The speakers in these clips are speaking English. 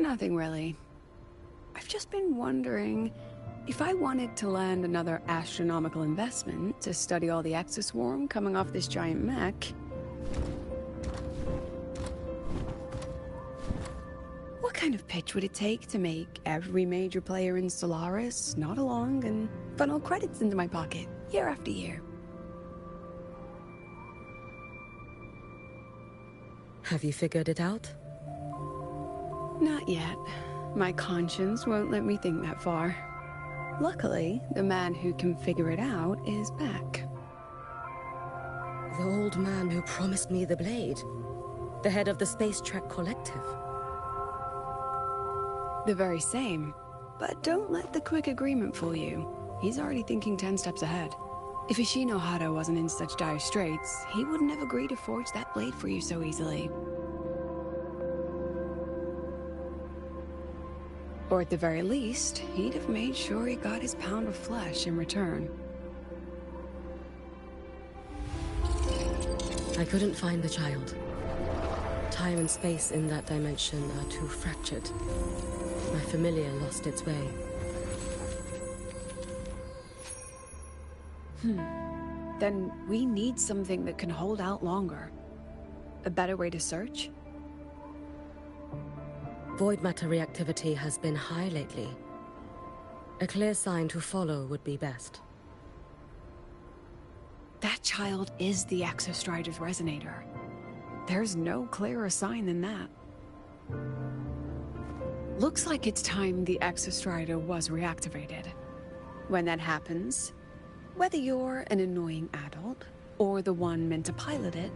Nothing really. I've just been wondering if I wanted to land another astronomical investment to study all the exoswarm coming off this giant mech. What kind of pitch would it take to make every major player in Solaris nod along and funnel credits into my pocket year after year? Have you figured it out? Not yet. My conscience won't let me think that far. Luckily, the man who can figure it out is back. The old man who promised me the blade. The head of the Space Trek Collective. The very same. But don't let the quick agreement fool you. He's already thinking 10 steps ahead. If Ishino Hado wasn't in such dire straits, he wouldn't have agreed to forge that blade for you so easily. Or at the very least, he'd have made sure he got his pound of flesh in return. I couldn't find the child. Time and space in that dimension are too fractured. My familiar lost its way. Then we need something that can hold out longer. A better way to search? Void matter reactivity has been high lately. A clear sign to follow would be best. That child is the Exostrider's resonator. There's no clearer sign than that. Looks like it's time the Exostrider was reactivated. When that happens, whether you're an annoying adult or the one meant to pilot it,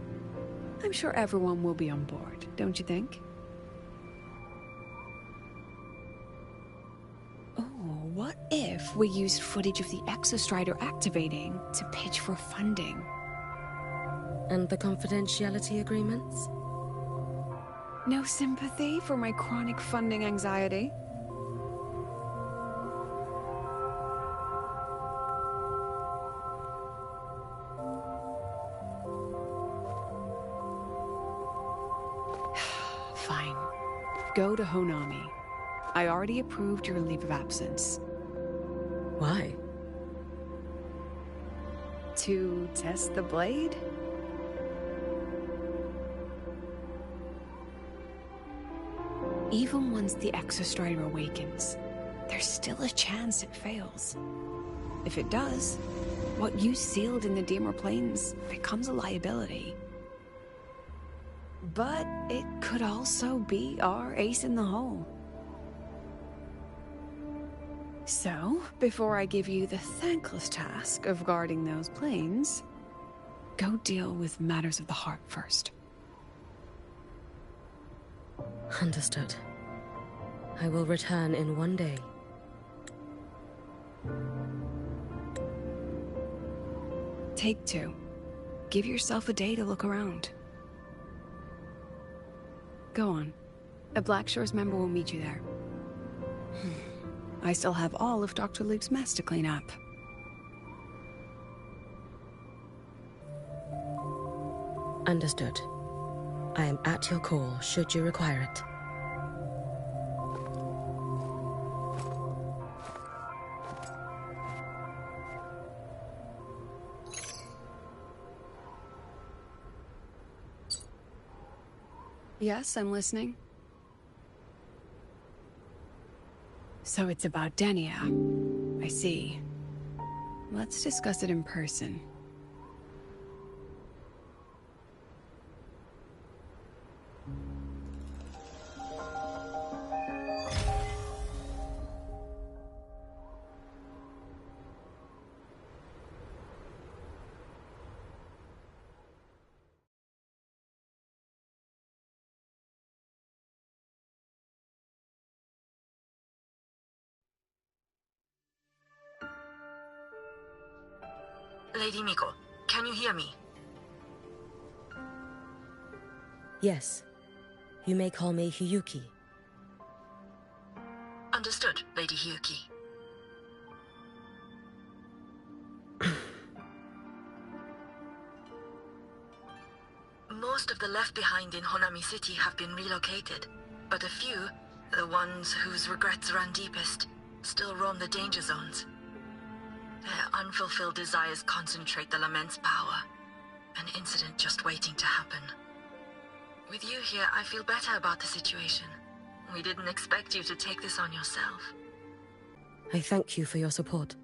I'm sure everyone will be on board, don't you think? What if we used footage of the Exostrider activating to pitch for funding? And the confidentiality agreements? No sympathy for my chronic funding anxiety? Fine. Go to Honami. I already approved your leave of absence. Why? To test the blade? Even once the Exostrider awakens, there's still a chance it fails. If it does, what you sealed in the Dimmer Plains becomes a liability. But it could also be our ace in the hole. So, before I give you the thankless task of guarding those planes, go deal with matters of the heart first. Understood. I will return in one day. Take 2. Give yourself a day to look around. Go on. A Black Shores member will meet you there. I still have all of Dr. Luke's mess to clean up. Understood. I am at your call, should you require it. Yes, I'm listening. So it's about Denia. I see. Let's discuss it in person. Lady Miko, can you hear me? Yes. You may call me Hyuki. Understood, Lady Hyuki. Most of the left behind in Honami City have been relocated, but a few, The ones whose regrets run deepest still roam the danger zones. Their unfulfilled desires concentrate the lament's power. An incident just waiting to happen. With you here, I feel better about the situation. We didn't expect you to take this on yourself. I thank you for your support.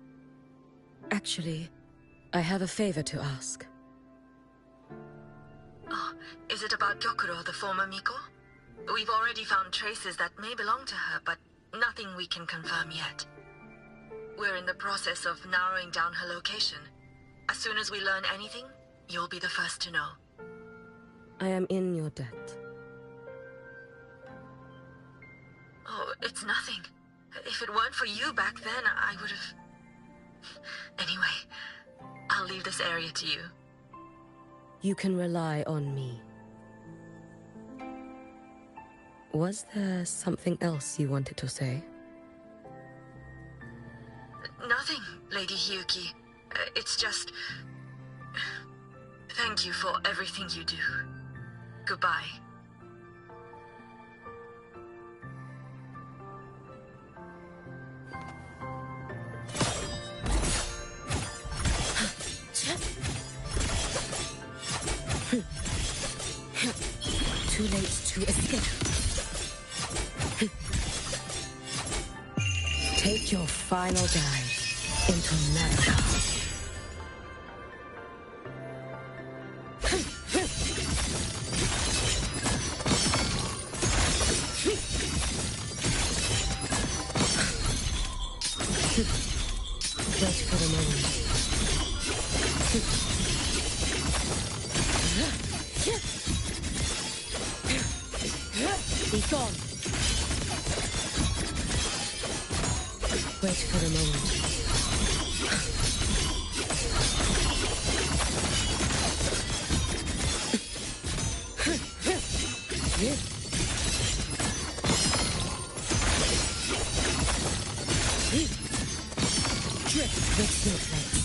Actually, I have a favor to ask. Oh, is it about Gyokuro, the former Miko? We've already found traces that may belong to her, but nothing we can confirm yet. We're in the process of narrowing down her location. As soon as we learn anything, you'll be the first to know. I am in your debt. Oh, it's nothing. If it weren't for you back then, I would have... Anyway, I'll leave this area to you. You can rely on me. Was there something else you wanted to say? Nothing, Lady Hyuki. It's just... Thank you for everything you do. Goodbye. Too late to escape. Take your final dive into Madhouse. Wait for the moment. Be gone. Wait for the moment. Drift with snowflakes.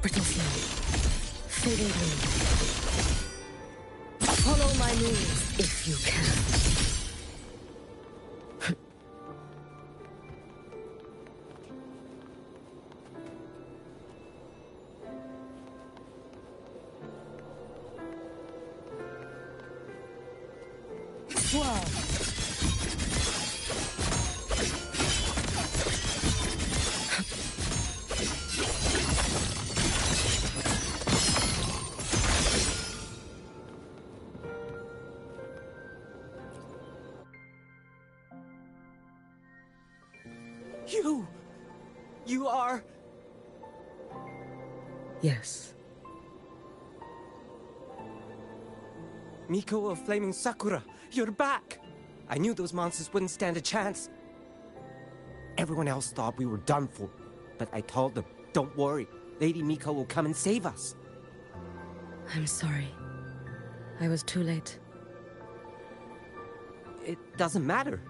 Brittle snow. Fading blue. Follow my moves if you can. Swirl. You are... Yes. Miko of Flaming Sakura, you're back! I knew those monsters wouldn't stand a chance. Everyone else thought we were done for, but I told them, don't worry, Lady Miko will come and save us. I'm sorry. I was too late. It doesn't matter.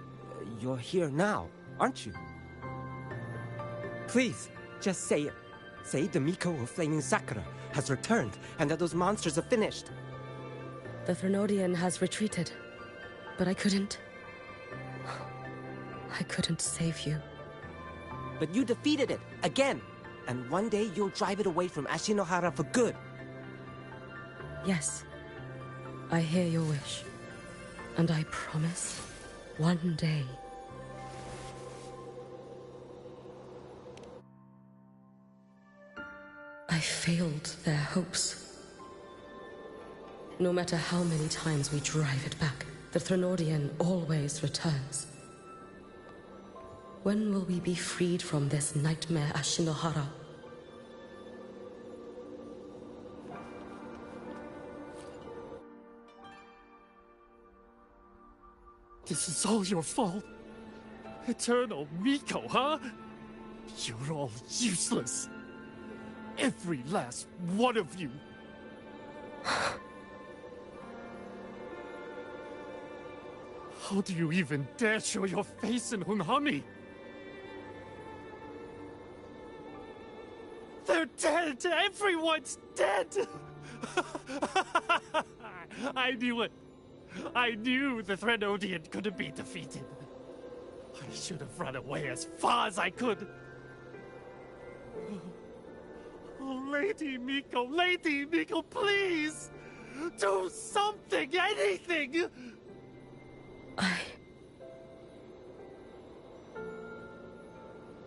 You're here now, aren't you? Please, just say it. Say the Miko of Flaming Sakura has returned and that those monsters are finished. The Thrunodian has retreated, but I couldn't save you. But you defeated it, again! And one day you'll drive it away from Ashinohara for good. Yes, I hear your wish. And I promise, one day... I failed their hopes. No matter how many times we drive it back, the Thrunodian always returns. When will we be freed from this nightmare Ashinohara? This is all your fault. Eternal Miko, huh? You're all useless. Every last one of you. How do you even dare show your face in Hunhami? They're dead! Everyone's dead! I knew it. I knew the Threnodian couldn't be defeated. I should have run away as far as I could. Oh, Lady Miko, please! Do something, anything!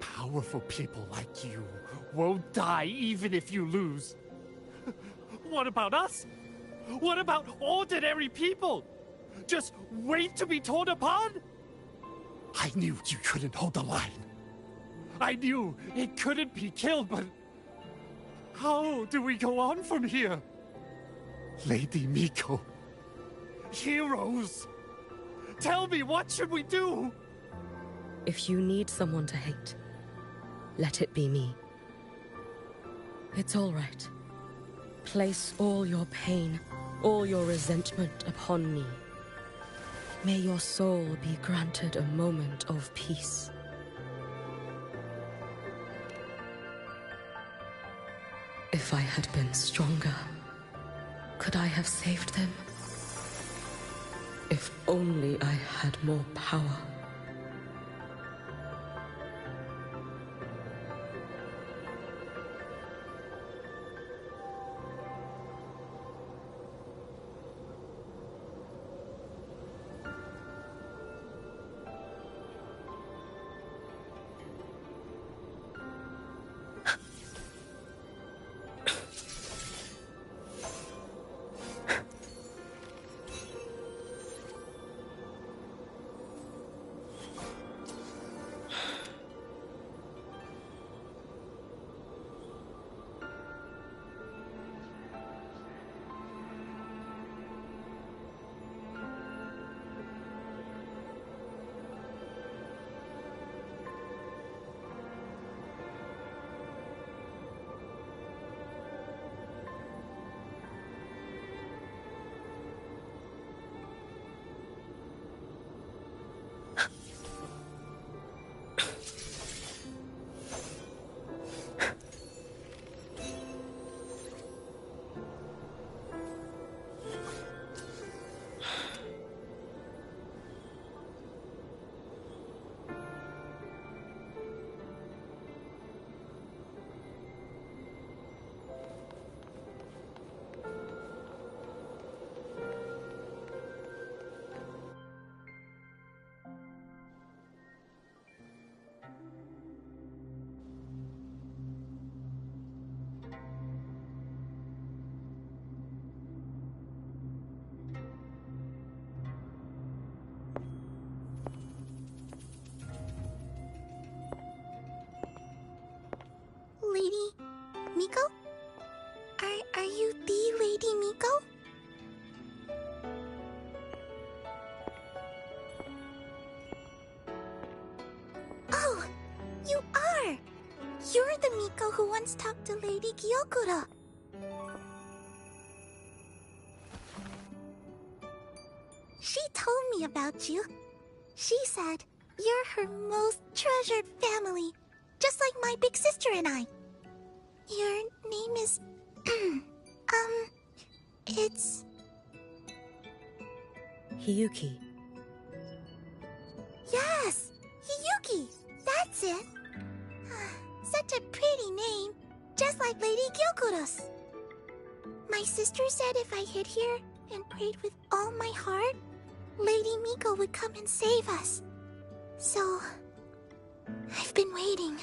Powerful people like you won't die even if you lose. What about us? What about ordinary people? Just wait to be torn apart? I knew you couldn't hold the line. I knew it couldn't be killed, but how do we go on from here? Lady Miko, heroes, tell me, what should we do? If you need someone to hate, let it be me. It's all right. Place all your pain, all your resentment upon me. May your soul be granted a moment of peace. If I had been stronger, could I have saved them? If only I had more power. Lady Miko? Are you the Lady Miko? Oh, you are! You're the Miko who once talked to Lady Gyokura. She told me about you. She said you're her most treasured family, just like my big sister and I. Your name is... it's... Hyuki. Yes! Hyuki! That's it! Such a pretty name, just like Lady Gyokura's. My sister said if I hid here and prayed with all my heart, Lady Miko would come and save us. So... I've been waiting.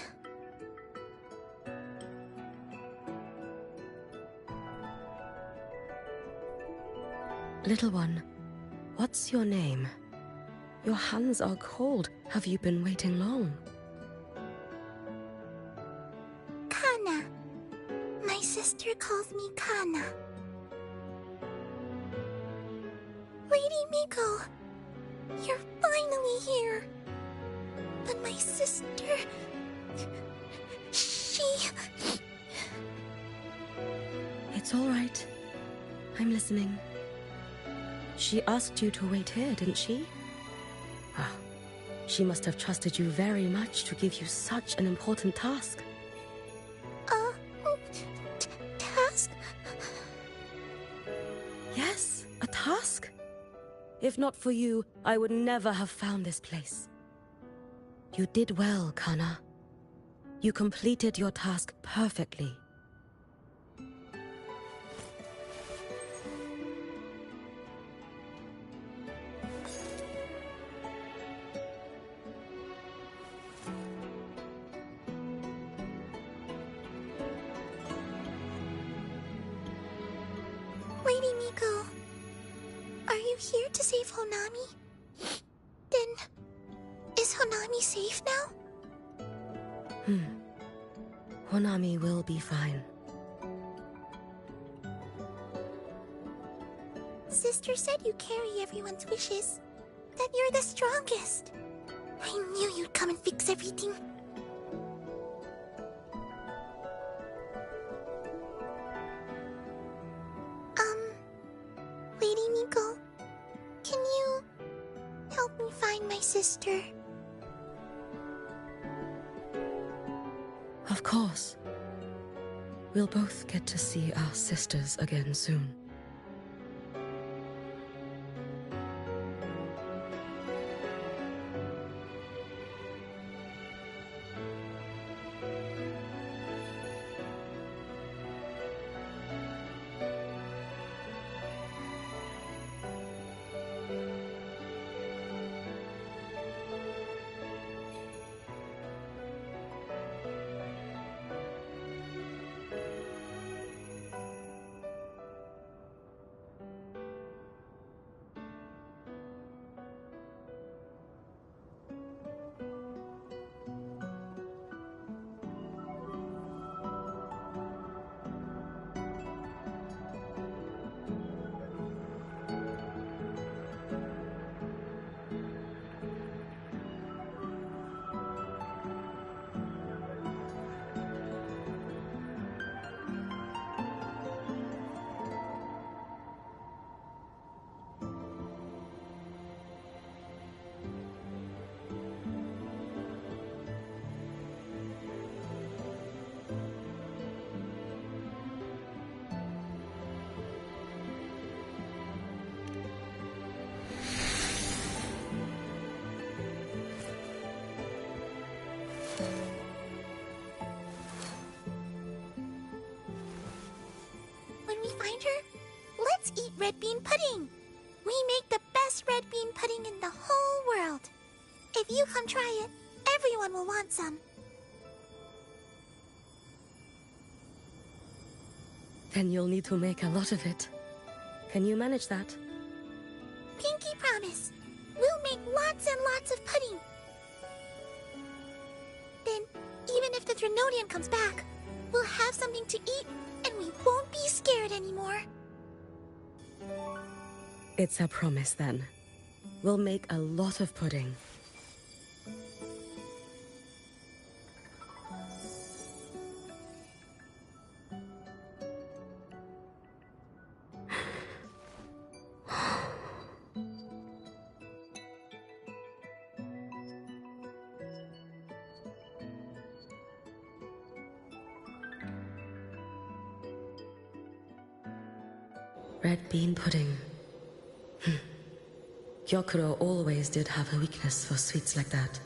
Little one, what's your name? Your hands are cold. Have you been waiting long? Kana. My sister calls me Kana. Lady Miko, you're finally here. But my sister... she... It's all right. I'm listening. She asked you to wait here, didn't she? Ah, she must have trusted you very much to give you such an important task. task? If not for you, I would never have found this place. You did well, Kana. You completed your task perfectly. Lady Miko, are you here to save Honami? Then, is Honami safe now? Honami will be fine. Sister said you carry everyone's wishes. That you're the strongest. I knew you'd come and fix everything. Lady Miko, can you help me find my sister? Of course. We'll both get to see our sisters again soon. When we find her, let's eat red bean pudding. We make the best red bean pudding in the whole world. If you come try it, everyone will want some. Then you'll need to make a lot of it. Can you manage that? Pinky promise. We'll make lots and lots of pudding. Then, even if the Drenodian comes back, we'll have something to eat and we won't be scared anymore. It's a promise then. We'll make a lot of pudding. Red bean pudding. Gyokuro always did have a weakness for sweets like that.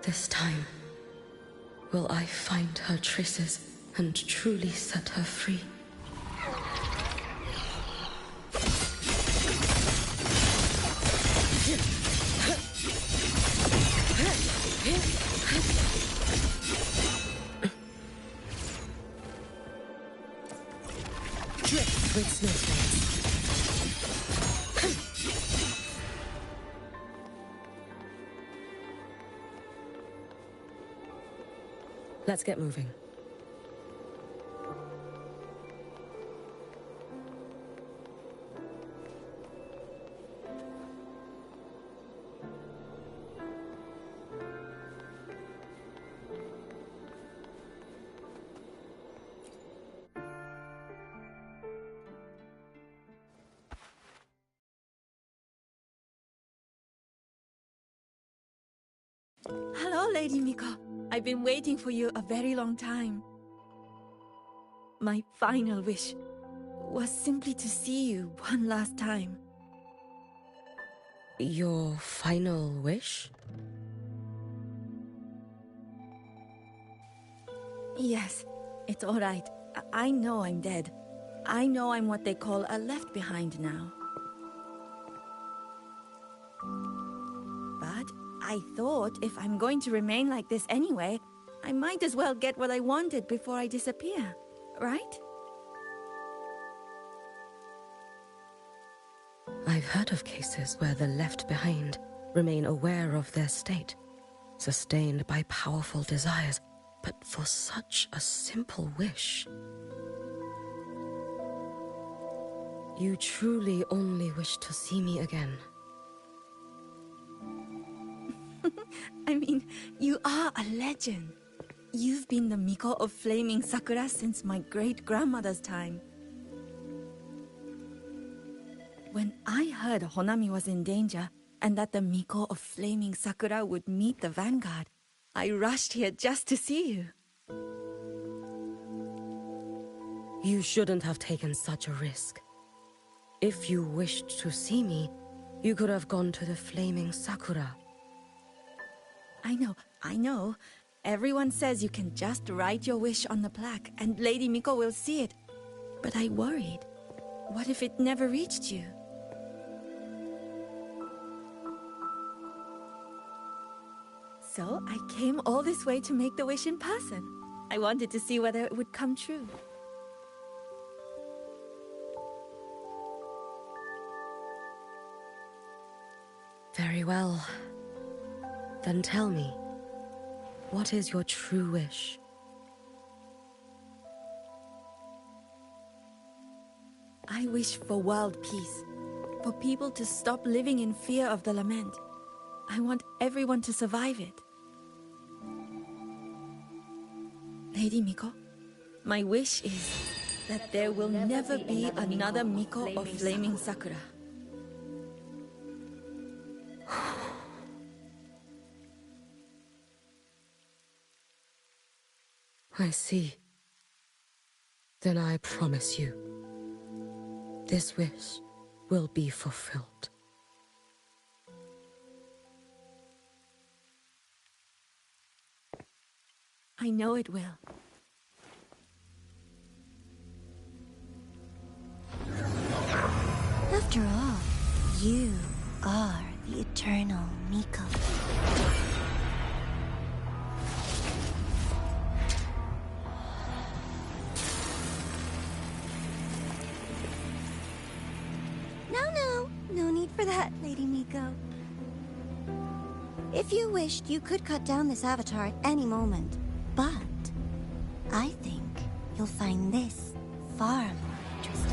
This time, will I find her traces and truly set her free? Drift with snowflakes. Let's get moving. Hello, Lady Miko. I've been waiting for you a very long time. My final wish. was simply to see you one last time. Your final wish? Yes, it's all right. I know I'm dead. I know I'm what they call a left behind now. But I thought if I'm going to remain like this anyway, I might as well get what I wanted before I disappear, right? I've heard of cases where the left behind remain aware of their state, sustained by powerful desires, but for such a simple wish. You truly only wish to see me again. I mean, you are a legend. You've been the Miko of Flaming Sakura since my great-grandmother's time. When I heard Honami was in danger, and that the Miko of Flaming Sakura would meet the vanguard, I rushed here just to see you. You shouldn't have taken such a risk. If you wished to see me, you could have gone to the Flaming Sakura. I know. Everyone says you can just write your wish on the plaque, and Lady Miko will see it. But I worried. What if it never reached you? So I came all this way to make the wish in person. I wanted to see whether it would come true. Very well. Then tell me, what is your true wish? I wish for world peace. For people to stop living in fear of the lament. I want everyone to survive it. Lady Miko, my wish is that there will never be another Miko of Flaming Sakura. I see. Then I promise you, this wish will be fulfilled. I know it will. After all, you are the eternal Miko. No need for that, Lady Miko. If you wished, you could cut down this avatar at any moment. But I think you'll find this far more interesting.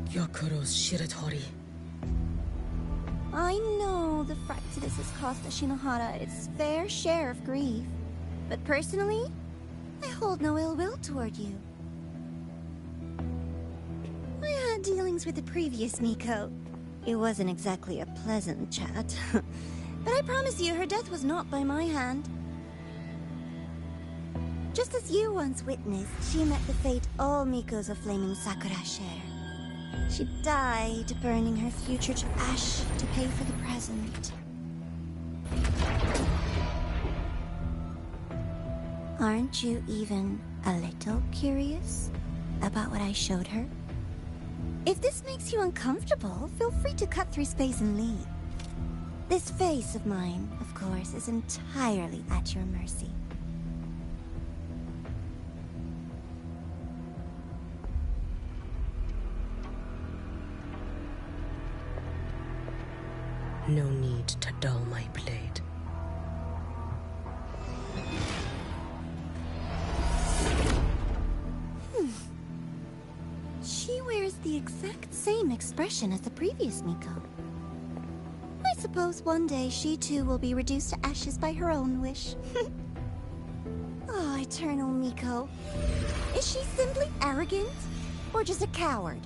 Yokuro's Shiratori. I know the Fractidus has cost Ashinohara its fair share of grief. But personally, I hold no ill will toward you. I had dealings with the previous Miko. It wasn't exactly a pleasant chat. But I promise you, her death was not by my hand. Just as you once witnessed, she met the fate all Mikos of Flaming Sakura share. She died, burning her future to ash to pay for the present. Aren't you even a little curious about what I showed her? If this makes you uncomfortable, feel free to cut through space and leave. This face of mine, of course, is entirely at your mercy. No need to dull my blade. She wears the exact same expression as the previous Miko. I suppose one day she too will be reduced to ashes by her own wish. Oh, eternal Miko. Is she simply arrogant? Or just a coward?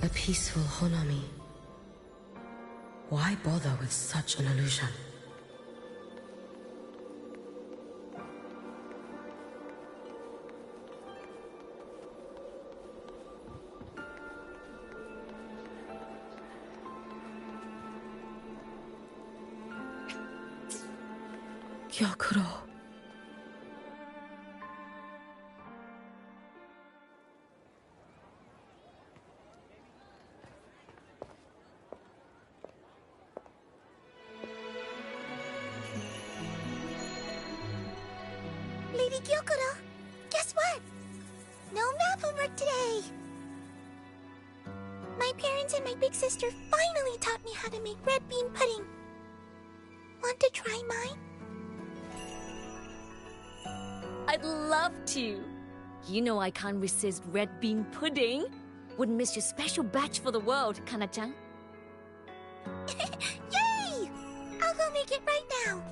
A peaceful Honami. Why bother with such an illusion? Gyokuro. Lady Gyokuro, guess what? No math homework today. My parents and my big sister finally taught me how to make red bean pudding. Want to try mine? I'd love to. You know I can't resist red bean pudding. Wouldn't miss your special batch for the world, Kana-chan. Yay! I'll go make it right now.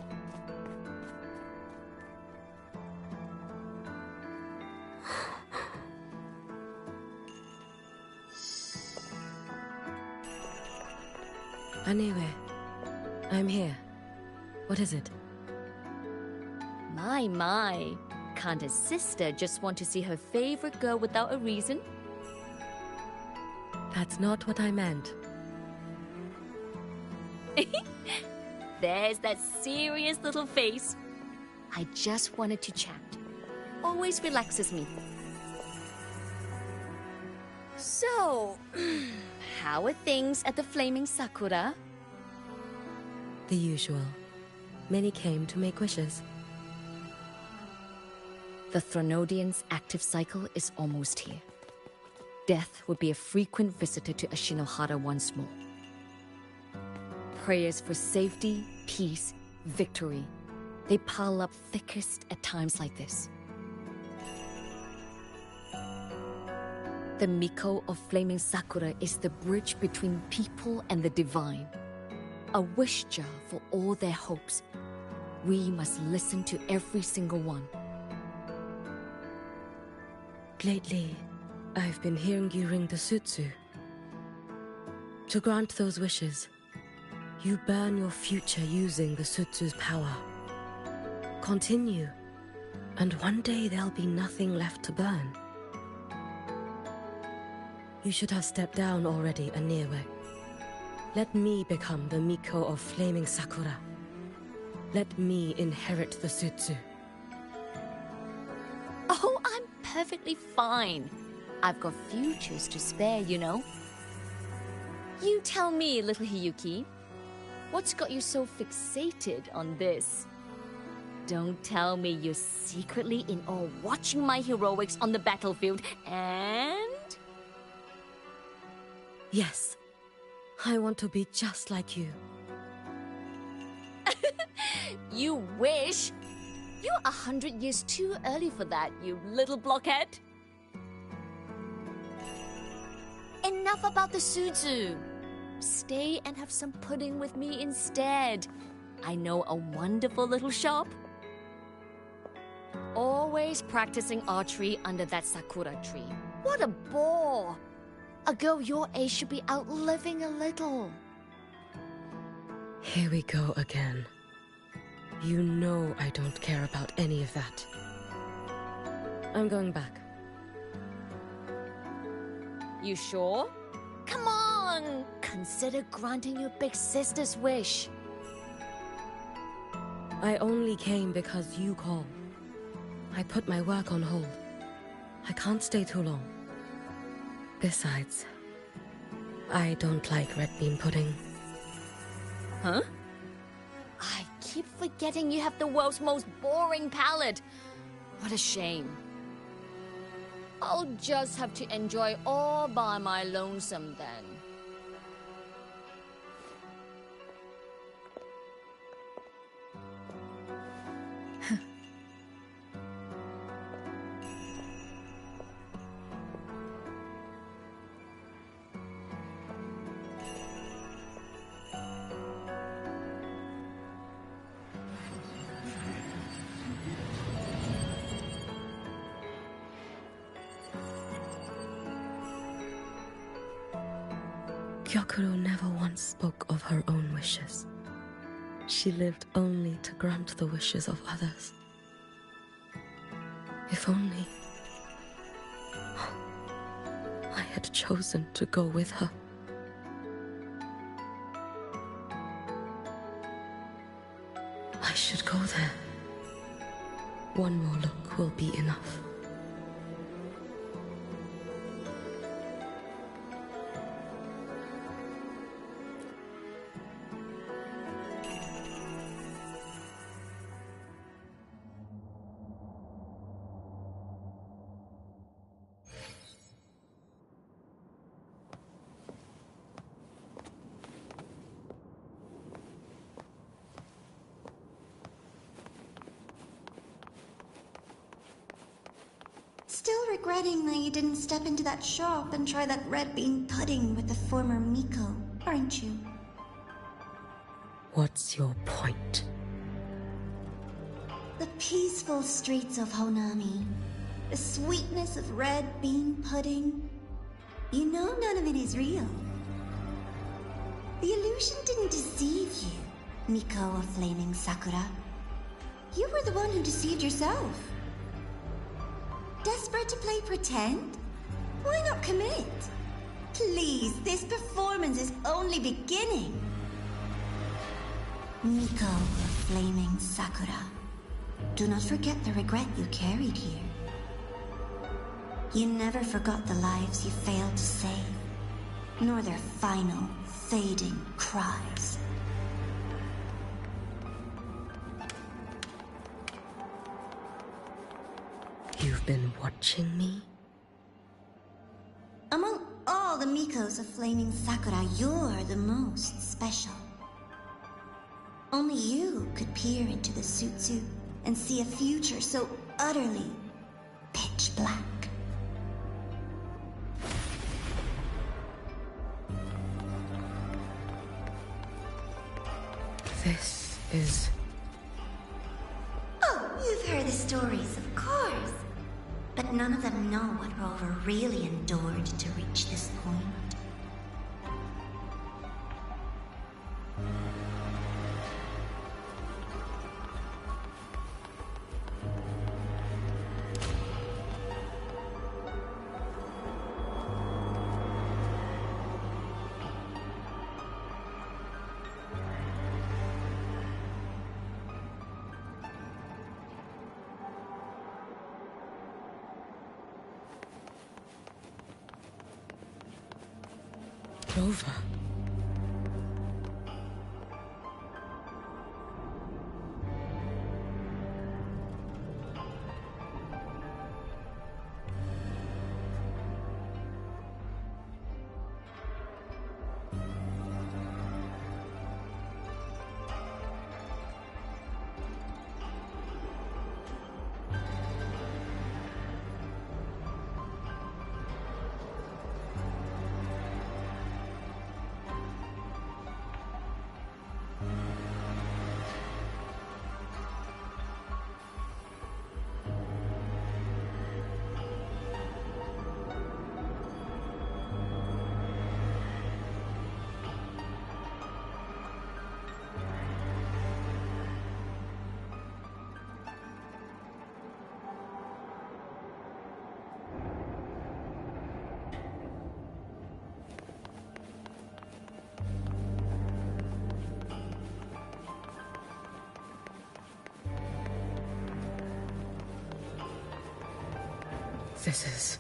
Anyway, I'm here. What is it? My. Can't a sister just want to see her favorite girl without a reason? That's not what I meant. There's that serious little face. I just wanted to chat. Always relaxes me. So, how are things at the Flaming Sakura? The usual. Many came to make wishes. The Thronodian's active cycle is almost here. Death would be a frequent visitor to Ashinohara once more. Prayers for safety, peace, victory. They pile up thickest at times like this. The Miko of Flaming Sakura is the bridge between people and the divine. A wish jar for all their hopes. We must listen to every single one. Lately, I've been hearing you ring the sutsu. To grant those wishes, you burn your future using the sutsu's power. Continue, and one day there'll be nothing left to burn. You should have stepped down already, Aniwe. Let me become the Miko of Flaming Sakura. Let me inherit the sutsu. Oh, I'm perfectly fine. I've got futures to spare, you know. You tell me, little Hyuki, what's got you so fixated on this? Don't tell me you're secretly in awe watching my heroics on the battlefield and... Yes, I want to be just like you. You wish? You're 100 years too early for that, you little blockhead. Enough about the sutsu. Stay and have some pudding with me instead. I know a wonderful little shop. Always practicing archery under that sakura tree. What a bore! A girl your age should be out living a little. Here we go again. You know I don't care about any of that. I'm going back. You sure? Come on! Consider granting your big sister's wish. I only came because you called. I put my work on hold. I can't stay too long. Besides, I don't like red bean pudding. Huh? I keep forgetting you have the world's most boring palate. What a shame. I'll just have to enjoy all by my lonesome then. Gyokuro never once spoke of her own wishes. She lived only to grant the wishes of others. If only I had chosen to go with her. I should go there. One more look will be enough. Still regretting that you didn't step into that shop and try that red bean pudding with the former Miko, aren't you? What's your point? The peaceful streets of Honami, the sweetness of red bean pudding. You know none of it is real. The illusion didn't deceive you, Miko of Flaming Sakura. You were the one who deceived yourself. Desperate to play pretend? Why not commit? Please, this performance is only beginning. Miko of Flaming Sakura, do not forget the regret you carried here. You never forgot the lives you failed to save, nor their final, fading cries. You've been watching me? Among all the Mikos of Flaming Sakura, you're the most special. Only you could peer into the Sutsu and see a future so utterly pitch black. This is... Oh, you've heard the stories, of course. But none of them know what Rover really endured to reach this point. Rover. This is...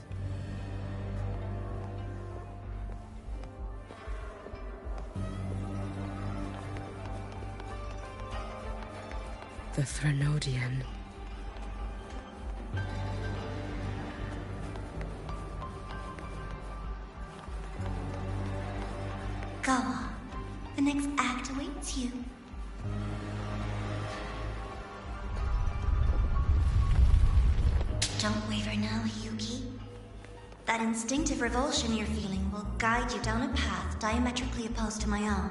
the Threnodian. Go on. The next act awaits you. Don't waver now, Hyuki. That instinctive revulsion you're feeling will guide you down a path diametrically opposed to my own.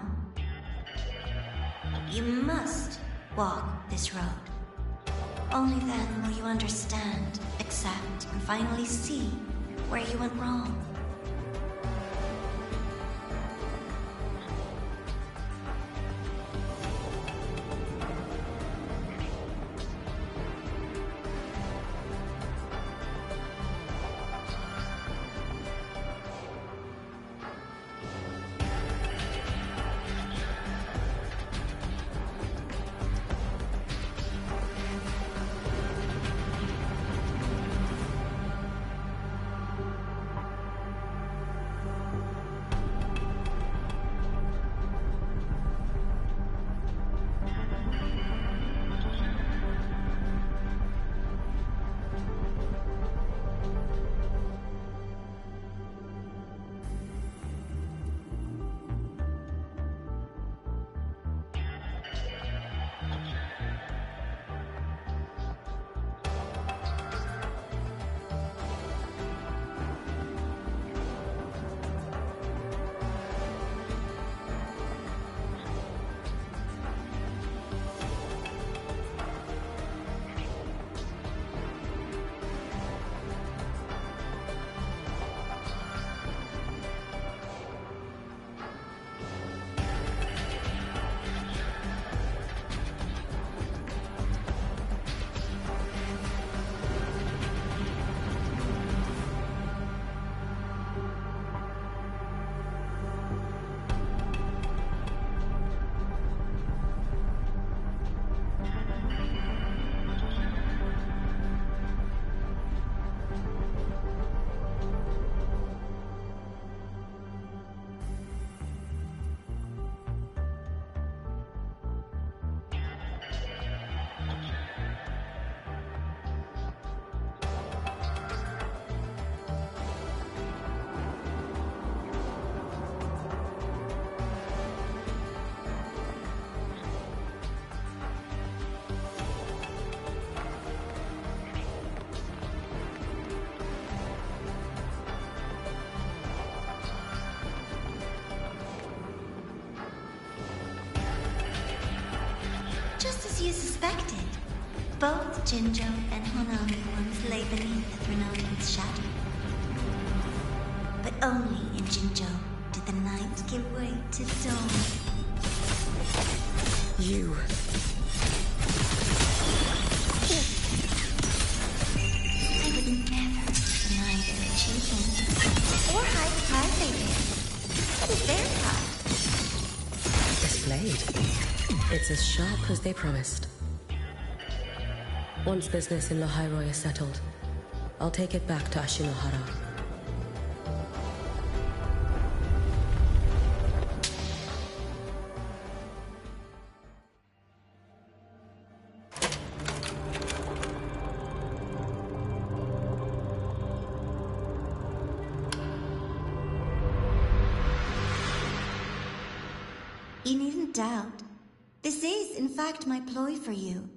You must walk this road. Only then will you understand, accept, and finally see where you went wrong. Both Jinjo and Honami once lay beneath the Threnodian's shadow. But only in Jinjo did the night give way to dawn. You. I would never deny their achievement, or hide the pride they bear. It is their pride. This blade. It's as sharp as they promised. Once business in Lahairoi is settled, I'll take it back to Ashinohara. You needn't doubt. This is, in fact, my ploy for you.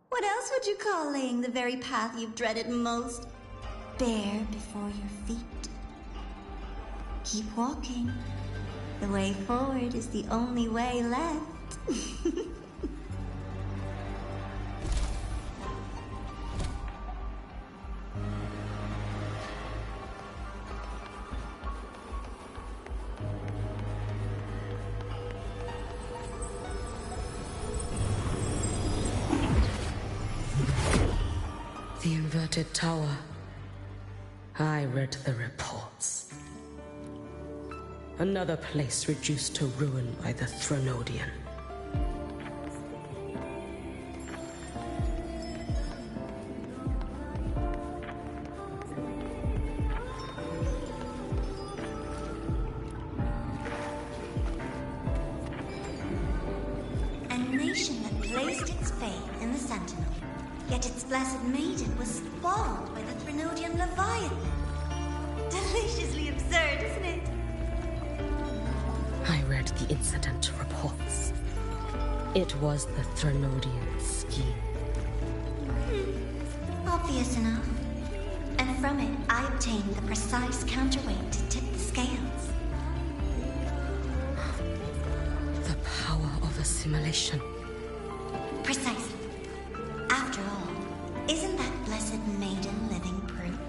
What else would you call laying the very path you've dreaded most bare before your feet? Keep walking. The way forward is the only way left. The inverted tower. I read the reports. Another place reduced to ruin by the Threnodian. A nation that placed its faith in the Sentinel. Yet its blessed maiden was spawned by the Threnodian Leviathan. Deliciously absurd, isn't it? I read the incident reports. It was the Threnodian scheme. Obvious enough. And from it, I obtained the precise counterweight to tip the scales. The power of assimilation. Precisely. After all, isn't that blessed maiden living proof?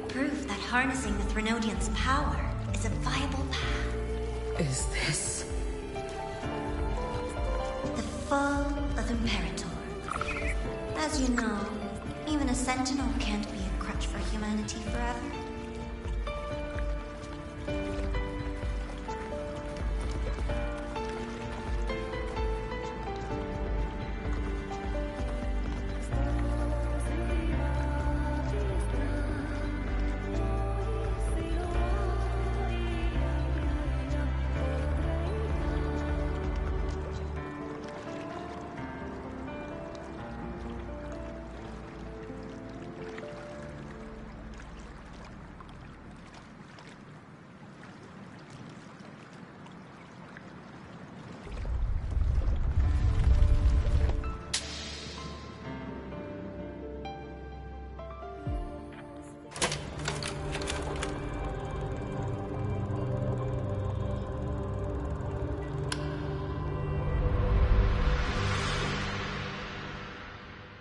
Proof that harnessing the Threnodian's power is a viable path. Is this... The fall of Imperator. As you know, even a sentinel can't be a crutch for humanity forever.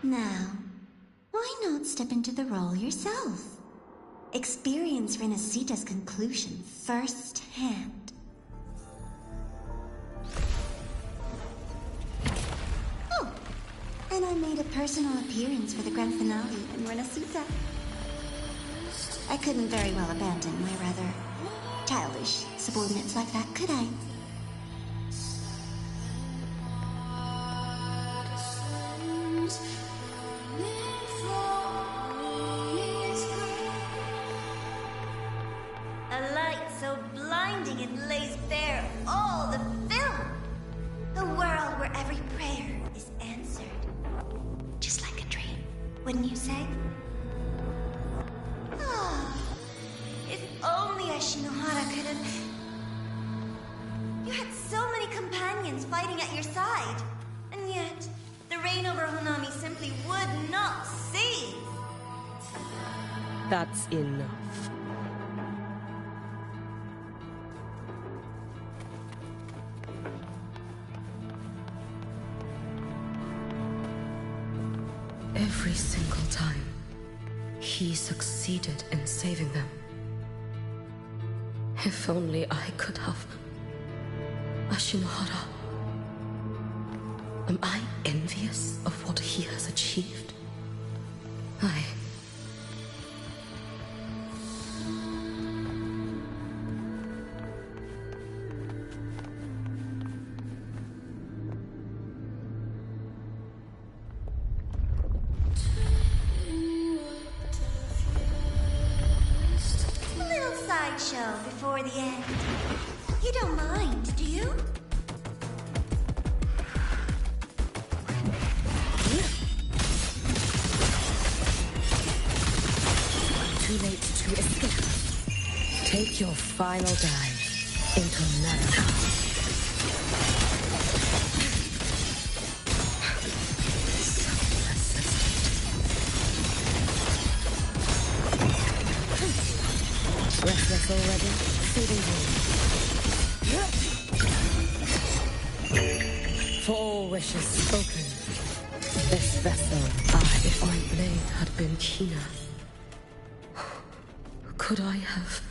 Now, why not step into the role yourself? Experience Renacita's conclusion firsthand. Oh, and I made a personal appearance for the grand finale in Renacita. I couldn't very well abandon my rather childish subordinates like that, could I? A light so blinding it lays bare all the film. A world where every prayer is answered. Just like a dream, wouldn't you say? Ah, if only Ashinohara could have... You had so many companions fighting at your side. And yet, the reign over Honami simply would not cease. That's enough. Every single time, he succeeded in saving them. If only I could have... Ashinohara. Am I envious of what he has achieved? Little sideshow before the end. You don't mind, do you? Too late to escape. Take your final dive into America. So persistent. Restless already? Feeding you. For all wishes spoken, this vessel, if my blade had been keener, could I have...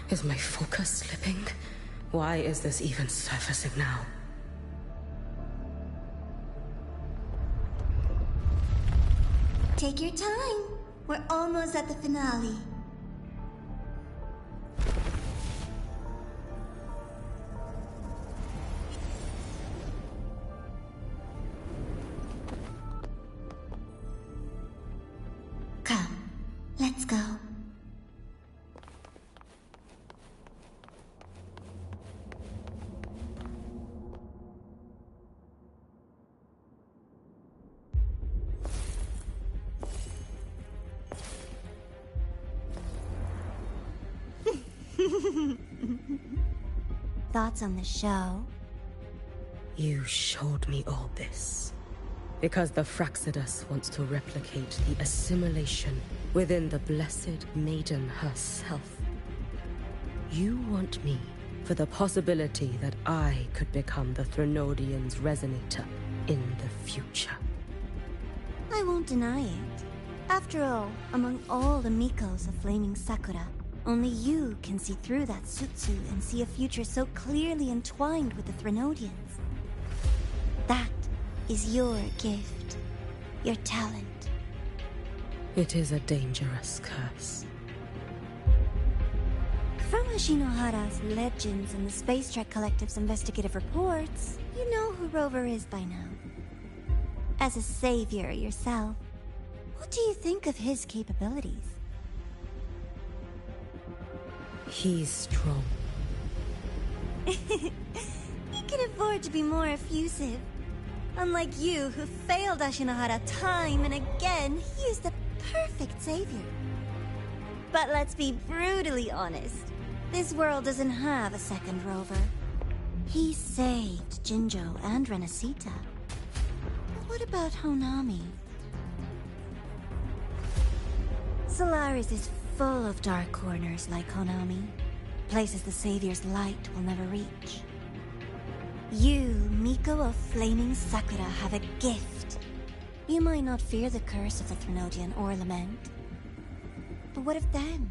Is my focus slipping? Why is this even surfacing now? Take your time. We're almost at the finale. Come, let's go. Thoughts on the show? You showed me all this because the Fraxidus wants to replicate the assimilation within the Blessed Maiden herself. You want me for the possibility that I could become the Threnodian's resonator in the future. I won't deny it. After all, among all the Mikos of Flaming Sakura, only you can see through that Sutsu and see a future so clearly entwined with the Threnodians. That is your gift, your talent. It is a dangerous curse. From Ashinohara's legends and the Space Trek Collective's investigative reports, you know who Rover is by now. As a savior yourself, what do you think of his capabilities? He's strong. He can afford to be more effusive. Unlike you, who failed Ashinohara time and again, he is the perfect savior. But let's be brutally honest. This world doesn't have a second Rover. He saved Jinjo and Renacita. But what about Honami? Solaris is full of dark corners like Honami. Places the Savior's light will never reach. You, Miko of Flaming Sakura, have a gift. You might not fear the curse of the Threnodian or Lament. But what of them?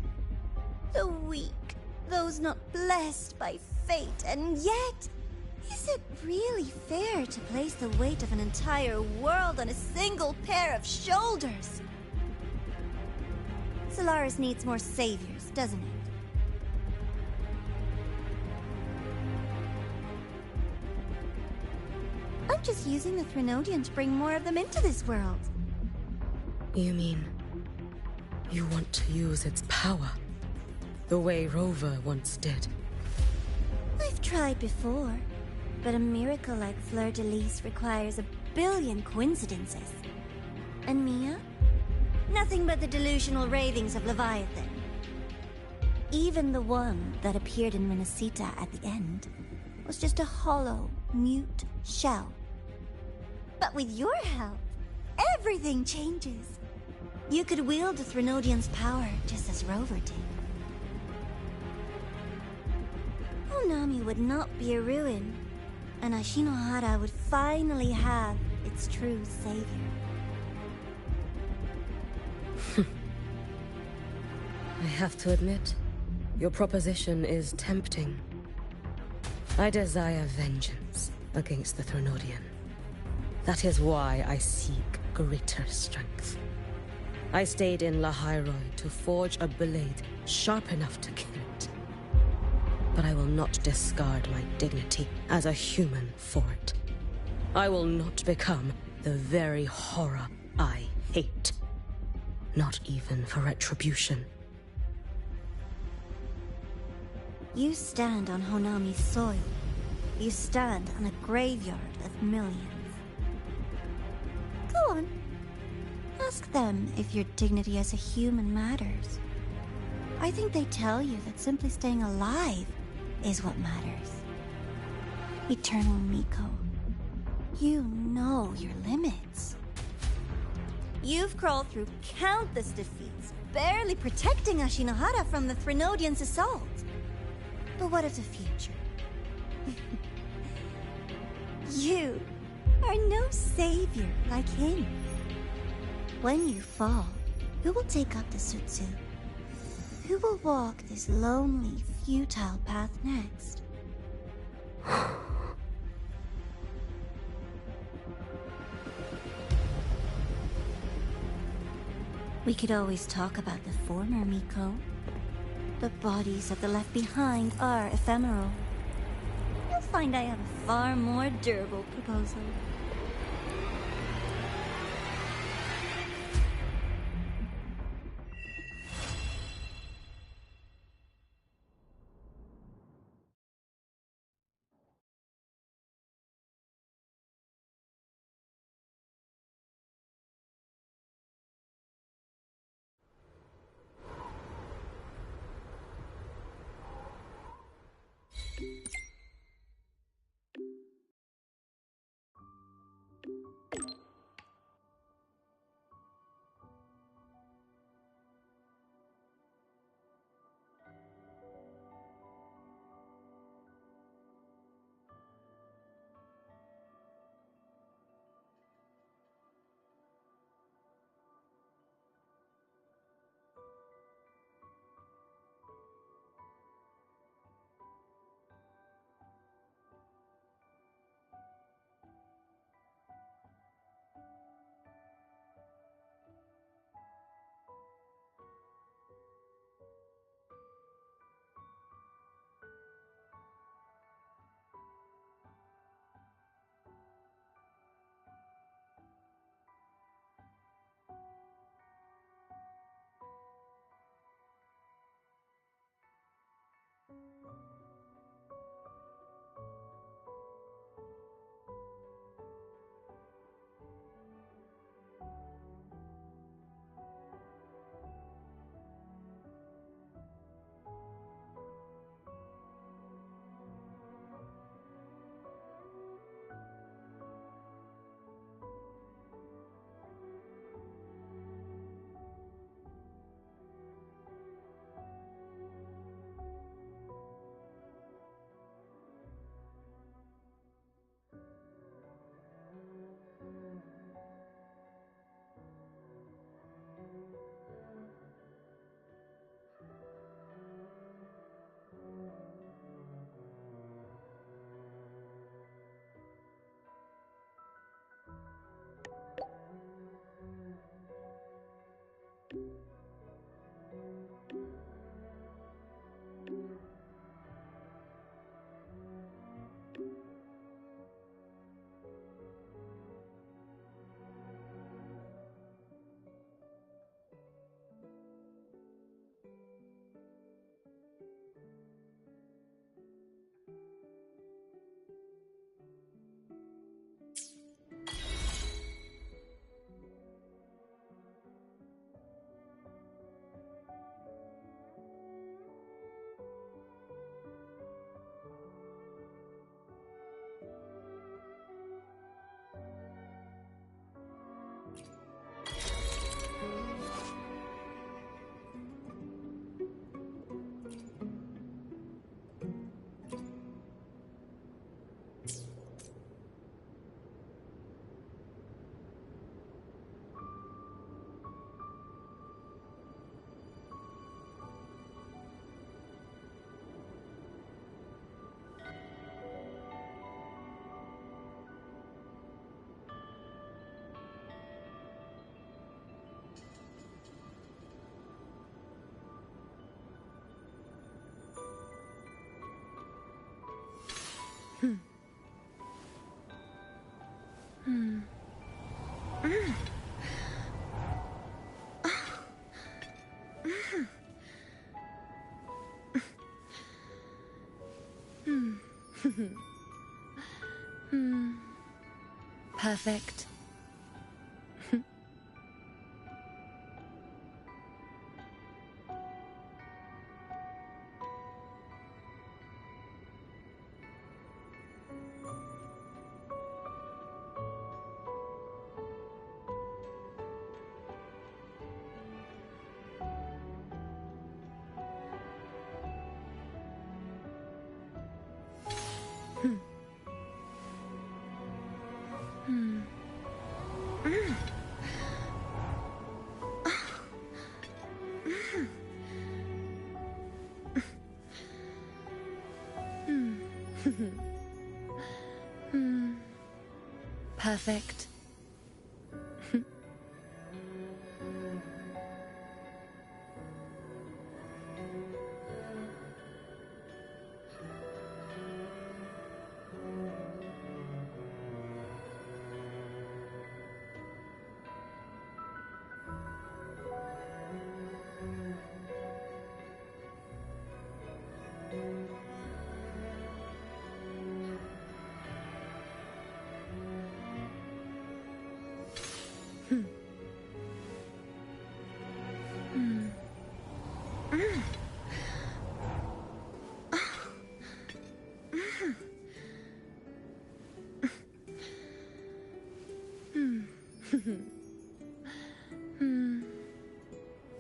The weak, those not blessed by fate, and yet... Is it really fair to place the weight of an entire world on a single pair of shoulders? Solaris needs more saviors, doesn't it? I'm just using the Threnodian to bring more of them into this world. You mean... you want to use its power? The way Rover once did? I've tried before, but a miracle like Fleur-de-Lis requires a billion coincidences. And Mia? Nothing but the delusional ravings of Leviathan. Even the one that appeared in Renacita at the end was just a hollow, mute shell. But with your help, everything changes. You could wield the Threnodian's power just as Rover did. Honami would not be a ruin, and Ashinohara would finally have its true savior. I have to admit, your proposition is tempting. I desire vengeance against the Threnodian. That is why I seek greater strength. I stayed in Lahairoi to forge a blade sharp enough to kill it. But I will not discard my dignity as a human for it. I will not become the very horror I hate. Not even for retribution. You stand on Honami's soil. You stand on a graveyard of millions. Go on. Ask them if your dignity as a human matters. I think they tell you that simply staying alive is what matters. Eternal Miko, you know your limits. You've crawled through countless defeats, barely protecting Ashinohara from the Threnodian's assault. But what of the future? You are no savior like him. When you fall, who will take up the Sutsu? Who will walk this lonely, futile path next? We could always talk about the former, Miko. The bodies of the left behind are ephemeral. You'll find I have a far more durable proposal. Perfect. Perfect.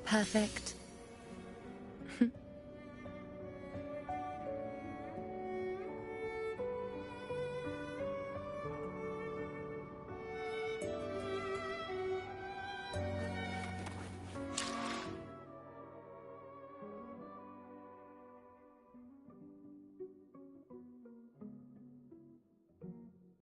Perfect.